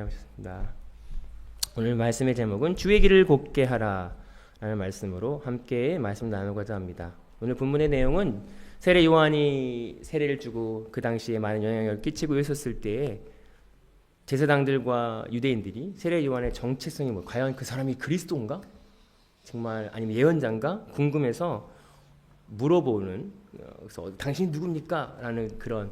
하겠습니다. 오늘 말씀의 제목은 주의 길을 곱게 하라 라는 말씀으로 함께 말씀 나누고자 합니다. 오늘 본문의 내용은 세례 요한이 세례를 주고 그 당시에 많은 영향력을 끼치고 있었을 때에 제사장들과 유대인들이 세례 요한의 정체성이 과연 그 사람이 그리스도인가? 정말 아니면 예언자인가? 궁금해서 물어보는, 그래서 당신이 누굽니까? 라는 그런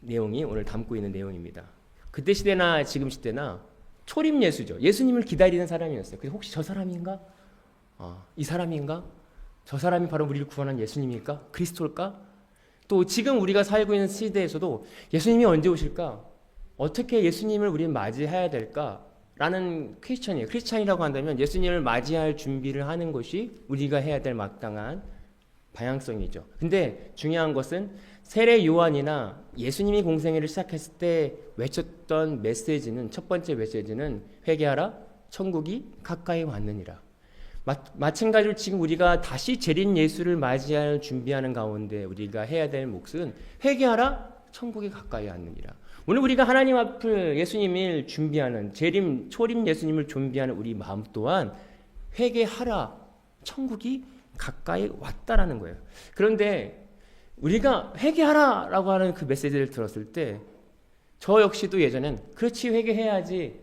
내용이 오늘 담고 있는 내용입니다. 그때 시대나 지금 시대나 초림 예수죠. 예수님을 기다리는 사람이었어요. 그래서 혹시 저 사람인가? 이 사람인가? 저 사람이 바로 우리를 구원한 예수님일까? 그리스도일까? 또 지금 우리가 살고 있는 시대에서도 예수님이 언제 오실까? 어떻게 예수님을 우리는 맞이해야 될까? 라는 퀘스천이에요. 크리스찬이라고 한다면 예수님을 맞이할 준비를 하는 것이 우리가 해야 될 마땅한 방향성이죠. 근데 중요한 것은 세례 요한이나 예수님이 공생애를 시작했을 때 외쳤던 메시지는, 첫 번째 메시지는 회개하라, 천국이 가까이 왔느니라. 마찬가지로 지금 우리가 다시 재림 예수를 맞이할 준비하는 가운데 우리가 해야 될 몫은 회개하라, 천국이 가까이 왔느니라. 오늘 우리가 하나님 앞을 예수님을 준비하는, 재림, 초림 예수님을 준비하는 우리 마음 또한 회개하라, 천국이 가까이 왔다라는 거예요. 그런데 우리가 회개하라라고 하는 그 메시지를 들었을 때 저 역시도 예전엔 그렇지, 회개해야지.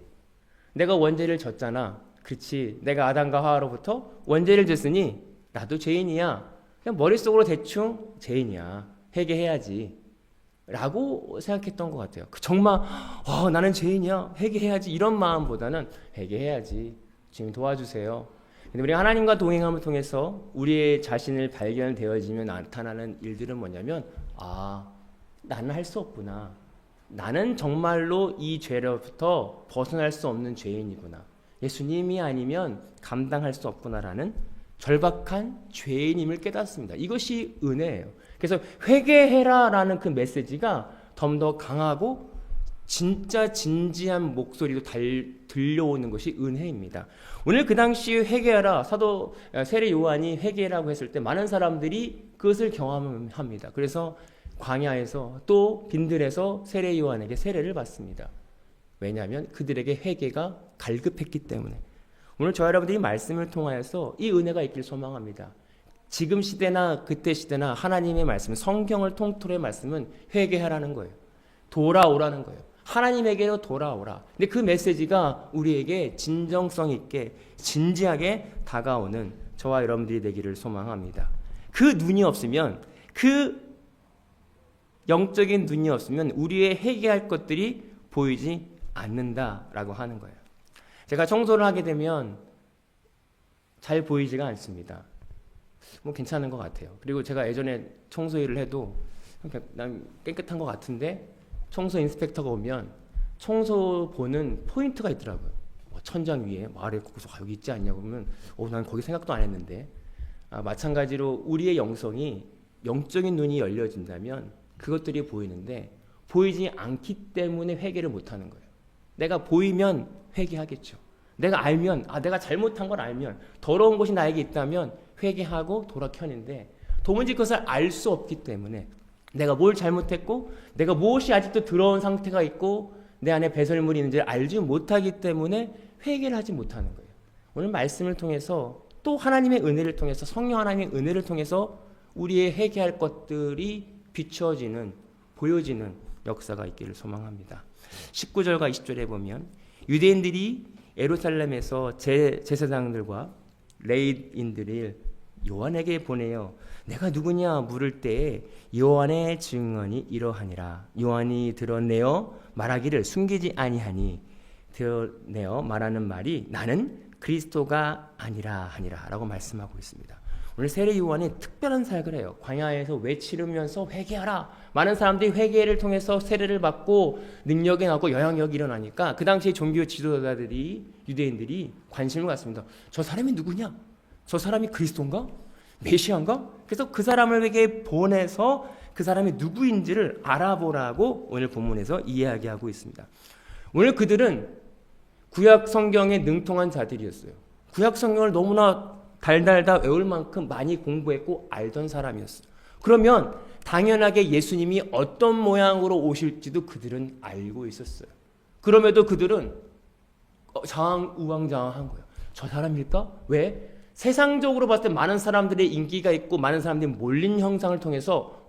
내가 원죄를 졌잖아. 그렇지, 내가 아담과 하와로부터 원죄를 졌으니 나도 죄인이야. 그냥 머릿속으로 대충 죄인이야, 회개해야지 라고 생각했던 것 같아요. 정말 나는 죄인이야, 회개해야지, 이런 마음보다는 회개해야지, 주님 도와주세요. 근데 우리 하나님과 동행함을 통해서 우리의 자신을 발견되어지며 나타나는 일들은 뭐냐면, 나는 할 수 없구나. 나는 정말로 이 죄로부터 벗어날 수 없는 죄인이구나. 예수님이 아니면 감당할 수 없구나라는 절박한 죄인임을 깨닫습니다. 이것이 은혜예요. 그래서 회개해라라는 그 메시지가 좀 더 강하고 진짜 진지한 목소리로 들려오는 것이 은혜입니다. 오늘 그 당시 회개하라, 사도 세례 요한이 회개라고 했을 때 많은 사람들이 그것을 경험합니다. 그래서 광야에서 또 빈들에서 세례 요한에게 세례를 받습니다. 왜냐하면 그들에게 회개가 갈급했기 때문에. 오늘 저와 여러분들이 말씀을 통하여서 이 은혜가 있길 소망합니다. 지금 시대나 그때 시대나 하나님의 말씀, 성경을 통틀어의 말씀은 회개하라는 거예요. 돌아오라는 거예요. 하나님에게로 돌아오라. 근데 그 메시지가 우리에게 진정성 있게 진지하게 다가오는 저와 여러분들이 되기를 소망합니다. 그 눈이 없으면, 그 영적인 눈이 없으면 우리의 회개할 것들이 보이지 않는다라고 하는 거예요. 제가 청소를 하게 되면 잘 보이지가 않습니다. 괜찮은 것 같아요. 그리고 제가 예전에 청소 일을 해도 난 깨끗한 것 같은데 청소 인스펙터가 오면 청소 보는 포인트가 있더라고요. 천장 위에 아래 거기서 여기 있지 않냐고 그러면 난 거기 생각도 안 했는데. 마찬가지로 우리의 영성이, 영적인 눈이 열려진다면 그것들이 보이는데 보이지 않기 때문에 회개를 못하는 거예요. 내가 보이면 회개하겠죠. 내가 알면, 내가 잘못한 걸 알면, 더러운 것이 나에게 있다면 회개하고 돌아켜는데 도무지 그것을 알 수 없기 때문에, 내가 뭘 잘못했고 내가 무엇이 아직도 더러운 상태가 있고 내 안에 배설물이 있는지를 알지 못하기 때문에 회개를 하지 못하는 거예요. 오늘 말씀을 통해서, 또 하나님의 은혜를 통해서, 성령 하나님의 은혜를 통해서 우리의 회개할 것들이 비추어지는, 보여지는 역사가 있기를 소망합니다. 19절과 20절에 보면 유대인들이 예루살렘에서 제사장들과 레위인들을 요한에게 보내어 내가 누구냐 물을 때에 요한의 증언이 이러하니라. 요한이 드러내어 말하기를 숨기지 아니하니, 드러내어 말하는 말이 나는 그리스도가 아니라 하니라 라고 말씀하고 있습니다. 오늘 세례 요한이 특별한 사역을 해요. 광야에서 외치르면서 회개하라. 많은 사람들이 회개를 통해서 세례를 받고 능력이 나고 영향력이 일어나니까 그 당시에 종교 지도자들이, 유대인들이 관심을 갖습니다. 저 사람이 누구냐? 저 사람이 그리스도인가? 메시아인가? 그래서 그 사람에게 보내서 그 사람이 누구인지를 알아보라고 오늘 본문에서 이야기하고 있습니다. 오늘 그들은 구약 성경에 능통한 자들이었어요. 구약 성경을 너무나 달달다 외울 만큼 많이 공부했고 알던 사람이었어요. 그러면 당연하게 예수님이 어떤 모양으로 오실지도 그들은 알고 있었어요. 그럼에도 그들은 우왕좌왕한 거예요. 저 사람일까? 왜? 세상적으로 봤을 때 많은 사람들의 인기가 있고 많은 사람들이 몰린 형상을 통해서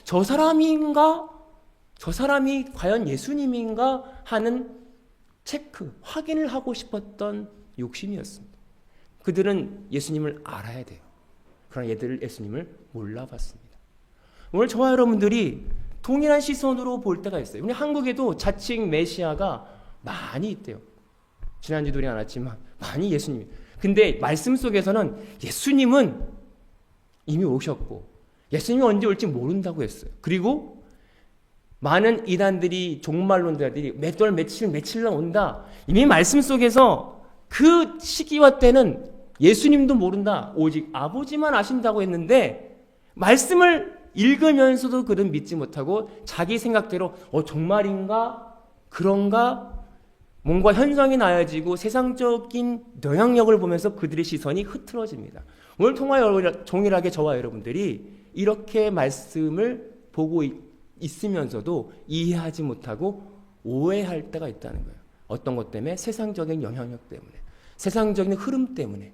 저 사람인가? 저 사람이 과연 예수님인가? 하는 체크, 확인을 하고 싶었던 욕심이었습니다. 그들은 예수님을 알아야 돼요. 그러나 얘들 예수님을 몰라봤습니다. 오늘 저와 여러분들이 동일한 시선으로 볼 때가 있어요. 우리 한국에도 자칭 메시아가 많이 있대요. 지난주도 우리 안 왔지만 많이 예수님이. 근데 말씀 속에서는 예수님은 이미 오셨고 예수님이 언제 올지 모른다고 했어요. 그리고 많은 이단들이 종말론자들이 몇 월 며칠 날 온다. 이미 말씀 속에서 그 시기와 때는 예수님도 모른다. 오직 아버지만 아신다고 했는데 말씀을 읽으면서도 그들은 믿지 못하고 자기 생각대로 정말인가? 그런가? 뭔가 현상이 나야지고 세상적인 영향력을 보면서 그들의 시선이 흐트러집니다. 오늘 동일하게 저와 여러분들이 이렇게 말씀을 보고 있으면서도 이해하지 못하고 오해할 때가 있다는 거예요. 어떤 것 때문에? 세상적인 영향력 때문에, 세상적인 흐름 때문에.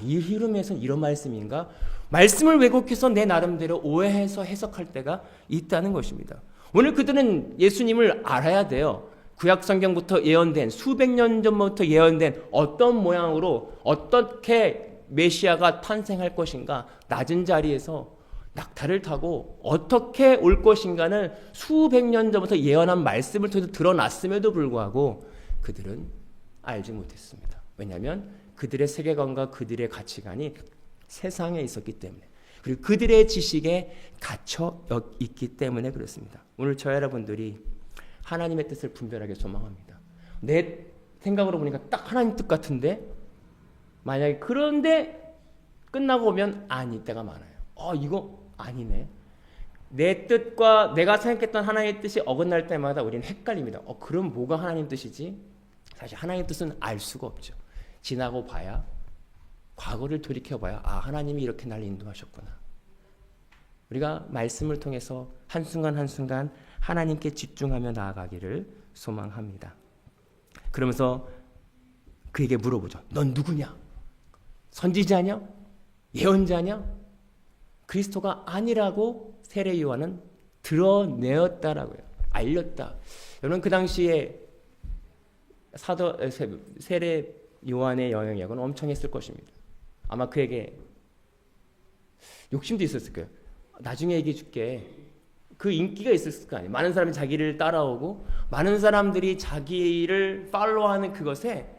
이 흐름에서는 이런 말씀인가? 말씀을 왜곡해서 내 나름대로 오해해서 해석할 때가 있다는 것입니다. 오늘 그들은 예수님을 알아야 돼요. 구약 성경부터 예언된, 수백 년 전부터 예언된 어떤 모양으로 어떻게 메시아가 탄생할 것인가, 낮은 자리에서 낙타를 타고 어떻게 올 것인가는 수백 년 전부터 예언한 말씀을 통해서 드러났음에도 불구하고 그들은 알지 못했습니다. 왜냐하면 그들의 세계관과 그들의 가치관이 세상에 있었기 때문에, 그리고 그들의 지식에 갇혀 있기 때문에 그렇습니다. 오늘 저 여러분들이 하나님의 뜻을 분별하게 소망합니다. 내 생각으로 보니까 딱 하나님 뜻 같은데 만약에 그런데 끝나고 오면 아닐 때가 많아요. 이거 아니네. 내 뜻과 내가 생각했던 하나님의 뜻이 어긋날 때마다 우리는 헷갈립니다. 그럼 뭐가 하나님 뜻이지? 사실 하나님 뜻은 알 수가 없죠. 지나고 봐야, 과거를 돌이켜봐야 하나님이 이렇게 날 인도하셨구나. 우리가 말씀을 통해서 한순간 한순간 하나님께 집중하며 나아가기를 소망합니다. 그러면서 그에게 물어보죠. 넌 누구냐? 선지자냐? 예언자냐? 그리스도가 아니라고 세례 요한은 드러내었다라고요. 알렸다. 여러분 그 당시에 세례 요한의 영향력은 엄청했을 것입니다. 아마 그에게 욕심도 있었을 거예요. 나중에 얘기해 줄게. 그 인기가 있었을 거 아니에요. 많은 사람이 자기를 따라오고 많은 사람들이 자기를 팔로우하는 그것에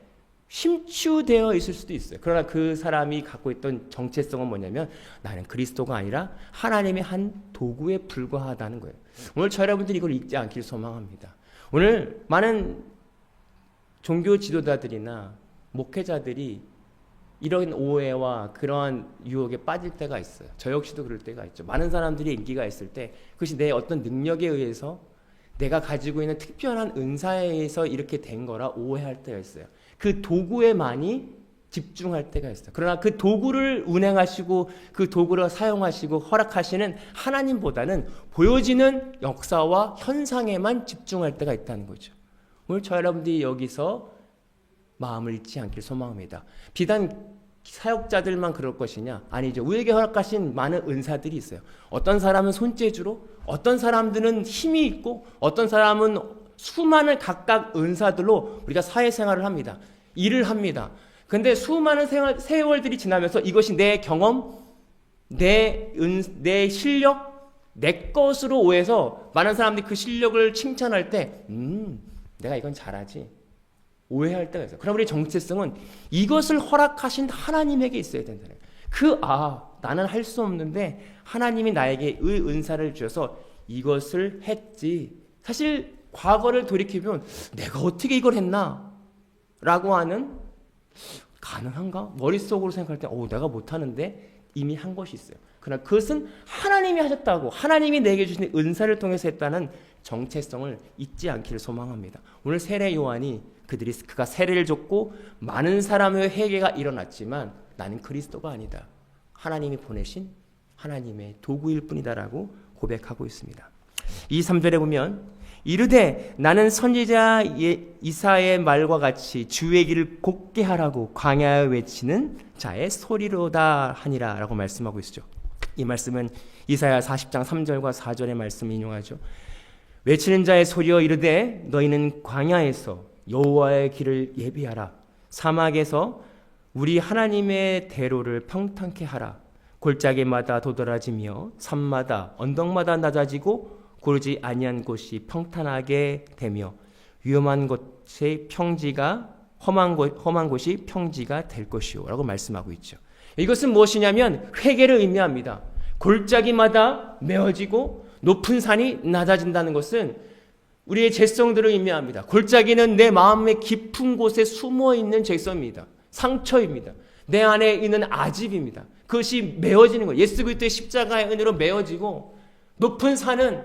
심취되어 있을 수도 있어요. 그러나 그 사람이 갖고 있던 정체성은 뭐냐면 나는 그리스도가 아니라 하나님의 한 도구에 불과하다는 거예요. 오늘 저 여러분들이 이걸 잊지 않기를 소망합니다. 오늘 많은 종교 지도자들이나 목회자들이 이런 오해와 그러한 유혹에 빠질 때가 있어요. 저 역시도 그럴 때가 있죠. 많은 사람들이 인기가 있을 때 그것이 내 어떤 능력에 의해서 내가 가지고 있는 특별한 은사에 의해서 이렇게 된 거라 오해할 때가 있어요. 그 도구에 많이 집중할 때가 있어요. 그러나 그 도구를 운행하시고 그 도구를 사용하시고 허락하시는 하나님보다는 보여지는 역사와 현상에만 집중할 때가 있다는 거죠. 오늘 저 여러분들이 여기서 마음을 잊지 않길 소망합니다. 비단 사역자들만 그럴 것이냐? 아니죠. 우리에게 허락하신 많은 은사들이 있어요. 어떤 사람은 손재주로, 어떤 사람들은 힘이 있고, 어떤 사람은 수많은 각각 은사들로 우리가 사회생활을 합니다. 일을 합니다. 근데 수많은 세월들이 지나면서 이것이 내 경험, 내 실력, 내 것으로 오해해서 많은 사람들이 그 실력을 칭찬할 때 내가 이건 잘하지. 오해할 때가 있어요. 그럼 우리의 정체성은 이것을 허락하신 하나님에게 있어야 된다는 거예요. 나는 할 수 없는데 하나님이 나에게 의 은사를 주셔서 이것을 했지. 사실 과거를 돌이키면 내가 어떻게 이걸 했나? 라고 하는 가능한가? 머릿속으로 생각할 때 내가 못하는데 이미 한 것이 있어요. 그러나 그것은 하나님이 하셨다고 하나님이 내게 주신 은사를 통해서 했다는 정체성을 잊지 않기를 소망합니다. 오늘 세례 요한이 그가 세례를 줬고 많은 사람의 회개가 일어났지만 나는 그리스도가 아니다. 하나님이 보내신 하나님의 도구일 뿐이다라고 고백하고 있습니다. 이 3절에 보면 이르되 나는 선지자 이사야의 말과 같이 주의 길을 곱게 하라고 광야에 외치는 자의 소리로다 하니라 라고 말씀하고 있죠. 이 말씀은 이사야 40장 3절과 4절의 말씀을 인용하죠. 외치는 자의 소리여 이르되 너희는 광야에서 여호와의 길을 예비하라. 사막에서 우리 하나님의 대로를 평탄케 하라. 골짜기마다 도드라지며 산마다 언덕마다 낮아지고 고르지 아니한 곳이 평탄하게 되며 위험한 곳의 평지가 험한 곳이 평지가 될 것이요 라고 말씀하고 있죠. 이것은 무엇이냐면 회개를 의미합니다. 골짜기마다 메어지고 높은 산이 낮아진다는 것은 우리의 죄성들을 의미합니다. 골짜기는 내 마음의 깊은 곳에 숨어있는 죄성입니다. 상처입니다. 내 안에 있는 아집입니다. 그것이 메어지는 거예요. 예수 그리스도의 십자가의 은혜로 메어지고, 높은 산은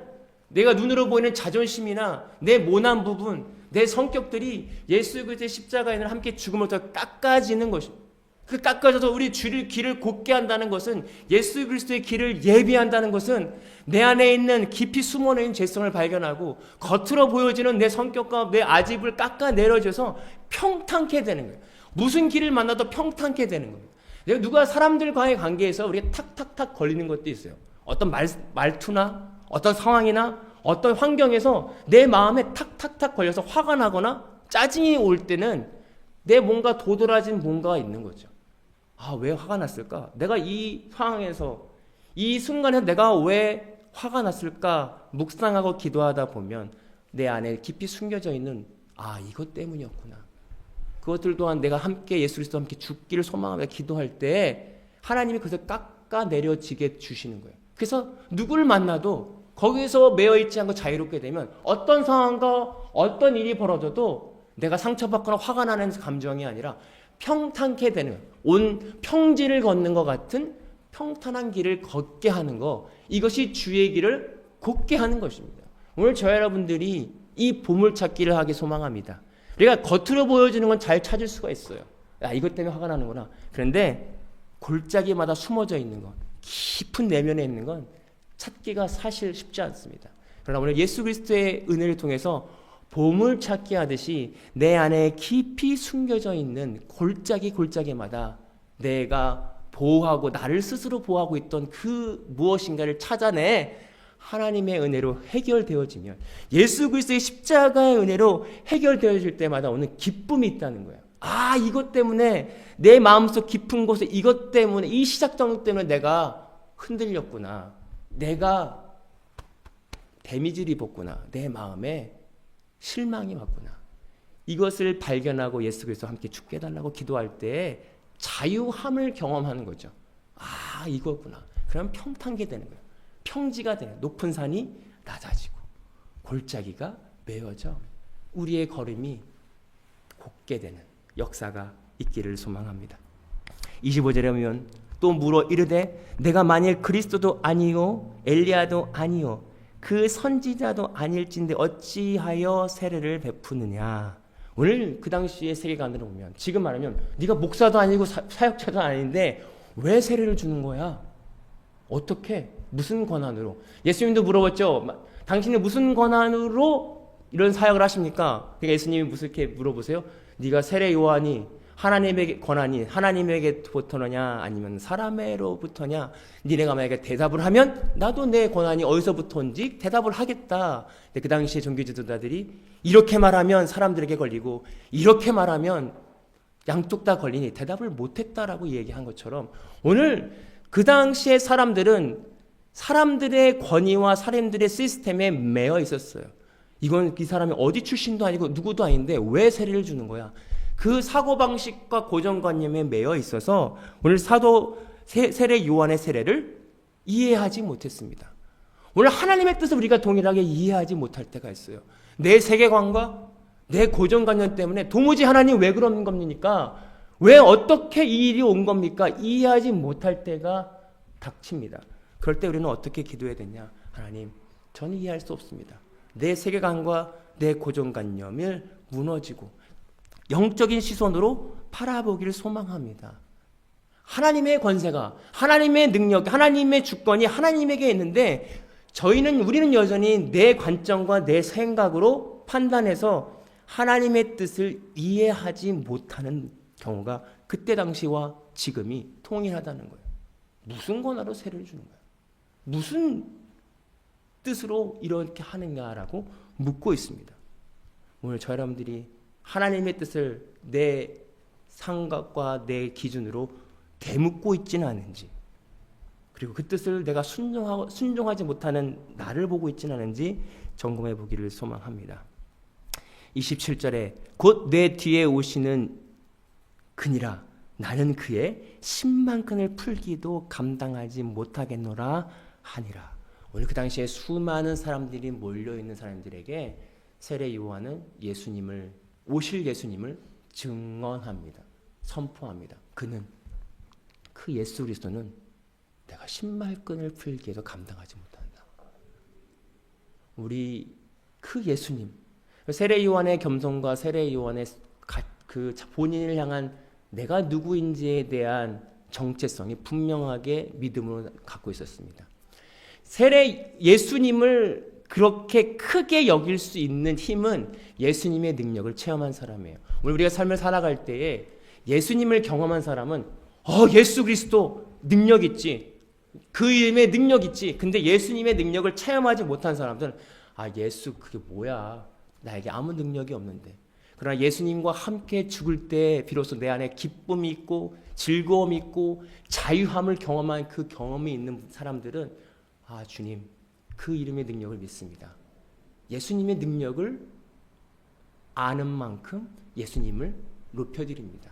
내가 눈으로 보이는 자존심이나 내 모난 부분, 내 성격들이 예수 그리스도의 십자가의 은혜로 함께 죽음으로부터 깎아지는 것입니다. 그 깎아져서 우리 길을 곧게 한다는 것은, 예수 그리스도의 길을 예비한다는 것은 내 안에 있는 깊이 숨어있는 죄성을 발견하고 겉으로 보여지는 내 성격과 내 아집을 깎아내려줘서 평탄케 되는 거예요. 무슨 길을 만나도 평탄케 되는 겁니다. 누가 사람들과의 관계에서 우리가 탁탁탁 걸리는 것도 있어요. 어떤 말투나 어떤 상황이나 어떤 환경에서 내 마음에 탁탁탁 걸려서 화가 나거나 짜증이 올 때는 내 뭔가 도드라진 뭔가가 있는 거죠. 아, 왜 화가 났을까? 내가 이 상황에서, 이 순간에 내가 왜 화가 났을까? 묵상하고 기도하다 보면 내 안에 깊이 숨겨져 있는, 아, 이것 때문이었구나. 그것들 또한 내가 함께 예수 그리스도와 함께 죽기를 소망하며 기도할 때 하나님이 그것을 깎아내려지게 주시는 거예요. 그래서 누구를 만나도 거기서 매여있지 않고 자유롭게 되면 어떤 상황과 어떤 일이 벌어져도 내가 상처받거나 화가 나는 감정이 아니라 평탄케 되는 거예요. 온 평지를 걷는 것 같은 평탄한 길을 걷게 하는 거, 이것이 주의 길을 곱게 하는 것입니다. 오늘 저와 여러분들이 이 보물찾기를 하기 소망합니다. 우리가 겉으로 보여주는 건 잘 찾을 수가 있어요. 야, 이것 때문에 화가 나는구나. 그런데 골짜기마다 숨어져 있는 것, 깊은 내면에 있는 건 찾기가 사실 쉽지 않습니다. 그러나 오늘 예수 그리스도의 은혜를 통해서 보물찾기 하듯이 내 안에 깊이 숨겨져 있는 골짜기마다 내가 보호하고 나를 스스로 보호하고 있던 그 무엇인가를 찾아내 하나님의 은혜로 해결되어지면, 예수 그리스도의 십자가의 은혜로 해결되어질 때마다 오는 기쁨이 있다는 거예요. 아, 이것 때문에 내 마음속 깊은 곳에, 이것 때문에, 이 시작점 때문에 내가 흔들렸구나. 내가 데미지를 입었구나. 내 마음에 실망이 왔구나. 이것을 발견하고 예수 그리스도와 함께 죽게 해달라고 기도할 때 자유함을 경험하는 거죠. 아, 이거구나. 그럼 평탄게 되는 거예요. 평지가 되는, 높은 산이 낮아지고 골짜기가 메어져 우리의 걸음이 곱게 되는 역사가 있기를 소망합니다. 25절에 보면 또 물어 이르되 내가 만일 그리스도도 아니요 엘리야도 아니요 그 선지자도 아닐진데 어찌하여 세례를 베푸느냐. 오늘 그 당시의 세계관으로 보면, 지금 말하면 네가 목사도 아니고 사역자도 아닌데 왜 세례를 주는 거야? 어떻게? 무슨 권한으로? 예수님도 물어봤죠. 당신은 무슨 권한으로 이런 사역을 하십니까? 그러니까 예수님이 무슨 이렇게 물어보세요. 네가 세례 요한이 하나님에게 권한이 하나님에게부터냐 아니면 사람으로부터냐? 니네가 만약에 대답을 하면 나도 내 권한이 어디서부터인지 대답을 하겠다. 근데 그 당시에 종교 지도자들이 이렇게 말하면 사람들에게 걸리고 이렇게 말하면 양쪽 다 걸리니 대답을 못했다라고 얘기한 것처럼, 오늘 그 당시의 사람들은 사람들의 권위와 사람들의 시스템에 매여 있었어요. 이건 이 사람이 어디 출신도 아니고 누구도 아닌데 왜 세례를 주는 거야? 그 사고방식과 고정관념에 매여 있어서 오늘 세례 요한의 세례를 이해하지 못했습니다. 오늘 하나님의 뜻을 우리가 동일하게 이해하지 못할 때가 있어요. 내 세계관과 내 고정관념 때문에 도무지 하나님 왜 그러는 겁니까? 왜 어떻게 이 일이 온 겁니까? 이해하지 못할 때가 닥칩니다. 그럴 때 우리는 어떻게 기도해야 되냐? 하나님, 저는 이해할 수 없습니다. 내 세계관과 내 고정관념을 무너지고 영적인 시선으로 바라보기를 소망합니다. 하나님의 권세가, 하나님의 능력, 하나님의 주권이 하나님에게 있는데 우리는 여전히 내 관점과 내 생각으로 판단해서 하나님의 뜻을 이해하지 못하는 경우가 그때 당시와 지금이 통일하다는 거예요. 무슨 권한으로 세례를 주는 거예요? 무슨 뜻으로 이렇게 하는가라고 묻고 있습니다. 오늘 저 여러분들이 하나님의 뜻을 내 생각과 내 기준으로 되묻고 있지는 않은지, 그리고 그 뜻을 내가 순종하지 못하는 나를 보고 있지는 않은지 점검해 보기를 소망합니다. 27절에 곧 내 뒤에 오시는 그니라 나는 그의 10만 끈을 풀기도 감당하지 못하겠노라 하니라. 오늘 그 당시에 수많은 사람들이 몰려있는 사람들에게 세례 요한은 오실 예수님을 증언합니다. 선포합니다. 그 예수 그리스도는 내가 10만 끈을 풀기에도 감당하지 못한다. 우리 그 예수님, 세례 요한의 겸손과 세례 요한의 그 본인을 향한 내가 누구인지에 대한 정체성이 분명하게 믿음으로 갖고 있었습니다. 예수님을 그렇게 크게 여길 수 있는 힘은 예수님의 능력을 체험한 사람이에요. 오늘 우리가 삶을 살아갈 때에 예수님을 경험한 사람은 예수 그리스도 능력 있지. 그 이름에 능력 있지. 근데 예수님의 능력을 체험하지 못한 사람들은 예수 그게 뭐야. 나에게 아무 능력이 없는데. 그러나 예수님과 함께 죽을 때 비로소 내 안에 기쁨이 있고 즐거움이 있고 자유함을 경험한 그 경험이 있는 사람들은 주님 그 이름의 능력을 믿습니다. 예수님의 능력을 아는 만큼 예수님을 높여드립니다.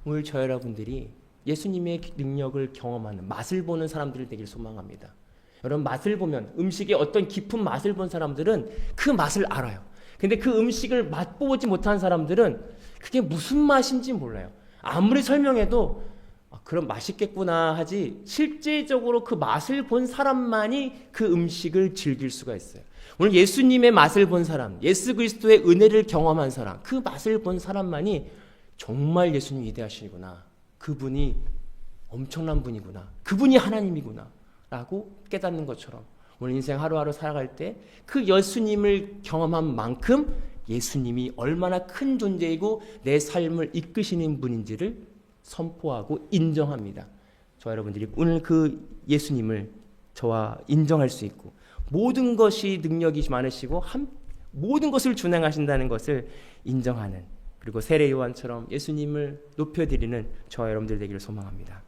오늘 저 여러분들이 예수님의 능력을 경험하는 맛을 보는 사람들이 되길 소망합니다. 여러분 맛을 보면 음식의 어떤 깊은 맛을 본 사람들은 그 맛을 알아요. 근데 그 음식을 맛보지 못한 사람들은 그게 무슨 맛인지 몰라요. 아무리 설명해도 그럼 맛있겠구나 하지 실제적으로 그 맛을 본 사람만이 그 음식을 즐길 수가 있어요. 오늘 예수님의 맛을 본 사람, 예수 그리스도의 은혜를 경험한 사람, 그 맛을 본 사람만이 정말 예수님 위대하시구나. 그분이 엄청난 분이구나. 그분이 하나님이구나. 라고 깨닫는 것처럼 오늘 인생 하루하루 살아갈 때 그 예수님을 경험한 만큼 예수님이 얼마나 큰 존재이고 내 삶을 이끄시는 분인지를 선포하고 인정합니다. 저 여러분들이 오늘 그 예수님을 저와 인정할 수 있고 모든 것이 능력이 많으시고 모든 것을 준행하신다는 것을 인정하는, 그리고 세례 요한처럼 예수님을 높여드리는 저와 여러분들 되기를 소망합니다.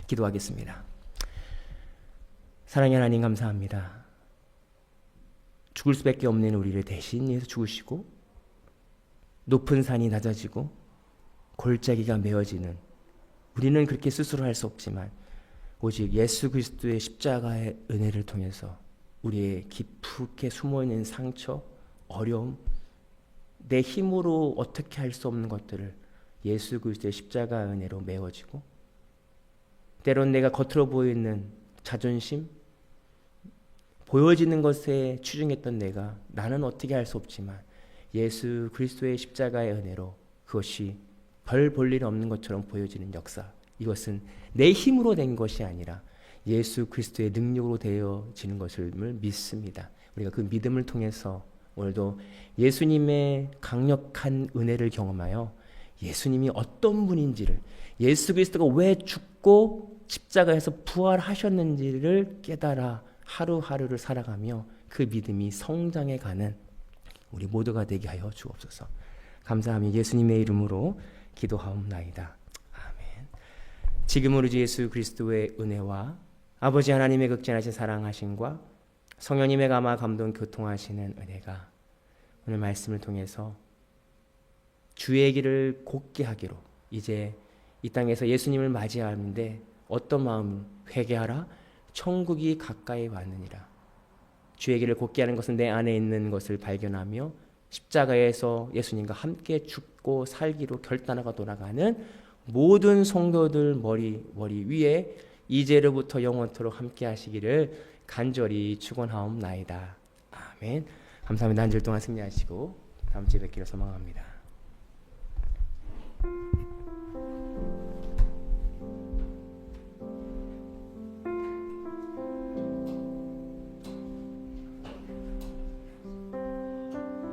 기도하겠습니다. 사랑의 하나님 감사합니다. 죽을 수밖에 없는 우리를 대신 위해서 죽으시고 높은 산이 낮아지고 골짜기가 메어지는 우리는 그렇게 스스로 할 수 없지만 오직 예수 그리스도의 십자가의 은혜를 통해서 우리의 깊게 숨어있는 상처, 어려움, 내 힘으로 어떻게 할 수 없는 것들을 예수 그리스도의 십자가의 은혜로 메워지고 때론 내가 겉으로 보이는 자존심, 보여지는 것에 추중했던 내가 나는 어떻게 할 수 없지만 예수 그리스도의 십자가의 은혜로 그것이 별 볼 일 없는 것처럼 보여지는 역사, 이것은 내 힘으로 된 것이 아니라 예수 그리스도의 능력으로 되어지는 것을 믿습니다. 우리가 그 믿음을 통해서 오늘도 예수님의 강력한 은혜를 경험하여 예수님이 어떤 분인지를, 예수 그리스도가 왜 죽고 십자가에서 부활하셨는지를 깨달아 하루하루를 살아가며 그 믿음이 성장해가는 우리 모두가 되게 하여 주옵소서. 감사하며 예수님의 이름으로 기도하옵나이다. 아멘. 지금으로 주 예수 그리스도의 은혜와 아버지 하나님의 극진하신 사랑하심과 성령님의 감화 감동 교통하시는 은혜가 오늘 말씀을 통해서 주의 길을 곧게 하기로, 이제 이 땅에서 예수님을 맞이하는데 어떤 마음? 회개하라, 천국이 가까이 왔느니라. 주의 길을 곧게 하는 것은 내 안에 있는 것을 발견하며 십자가에서 예수님과 함께 죽고 살기로 결단하고 돌아가는 모든 성도들 머리 위에 이제로부터 영원토록 함께 하시기를 간절히 축원하옵나이다. 아멘. 감사합니다. 한 주일 동안 승리하시고 다음 주에 뵙기를 소망합니다.